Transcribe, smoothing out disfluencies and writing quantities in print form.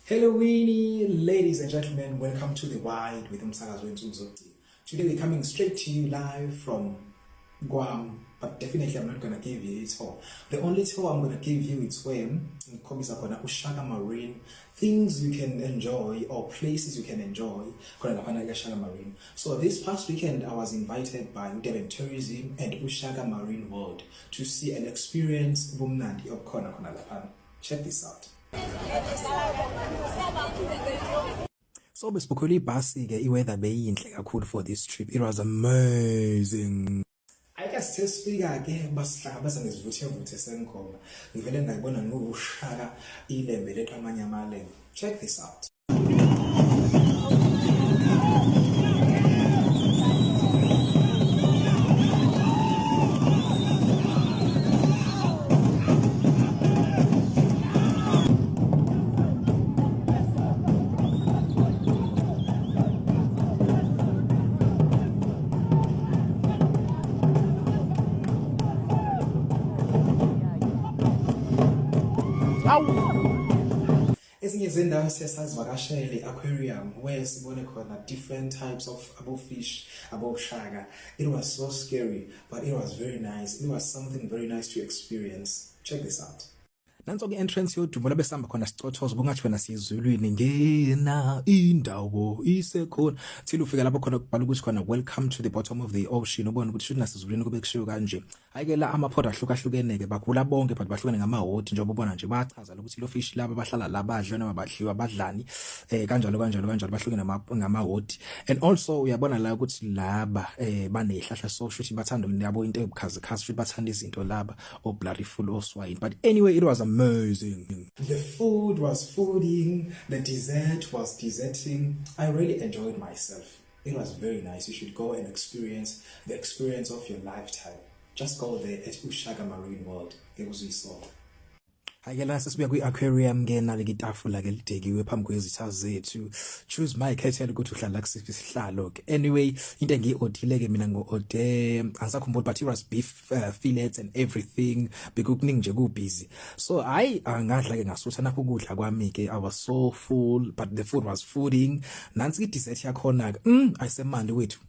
Hello, Winnie, ladies and gentlemen, welcome to the Wide with Umsakazi Zokugcina. Today we're coming straight to you live from Guam, but definitely I'm not gonna give you a tour. The only tour I'm gonna give you is when Umsakazi Marine, things you can enjoy or places you can enjoy. Marine. So this past weekend I was invited by Udeben Tourism and Umsakazi Marine World to see and experience Bumnandi of Kona. Check this out. So besibukhwela ibhasi ke iweather beyinhle kakhulu for this trip. It was amazing. I guess sesifika ke basihlangabeza ngesivuthe sengoma. Ngivele ngayibona ngokushaka ilembe leqamanye amalembe. Check this out. Ezinye zendawo siyasazivakashele aquarium where sibone khona different types of fish, shaka. It was so scary, but it was very nice. It was something very nice to experience. Check this out. Nanso ke entrance yodumo labe sihamba khona sicothoza bungathi wena siyezulwini ngena indawo isekhona till ufika lapho khona kubhala ukuthi khona welcome to the bottom of the ocean. Ubona ukuthi shouldn't nasezulwini kube kushiwo kanje. Hayike la amaphoda ahlukahlukene ke bagula bonke but bahlukene ngamahoti njengoba ubona nje bachaza ukuthi lo fish laba bahlala la badle noma badliwa badlani kanjalo bahlukene ngamahoti. And also uyabona la ukuthi laba banehlahla so futhi bathanda yabo into ebukhazikhazi futhi bathanda izinto laba o bloody full o swine. But anyway, it was amazing. The food was fooding, the dessert was desserting. I really enjoyed myself. It was very nice. You should go and experience the experience of your lifetime. Just go there at Umsakazi Marine World. It was so. Ayela sesibuya kwi-aquarium ke nale itafula ke lidekiwe phambi kwezitha zethu. Choose my khethela ukuthi uhlala kusiphi isihlalo ke. Anyway, into engiyi-odile ke mina ngo-ode angisakhumbuli but it was beef fillets and everything bekukuningi nje kubusy. So hayi angadla ke ngasutha nakho ukudla kwami ke I was so full but the food was fooding. Nansi ke dessert yakhona ke ayisemandi wethu.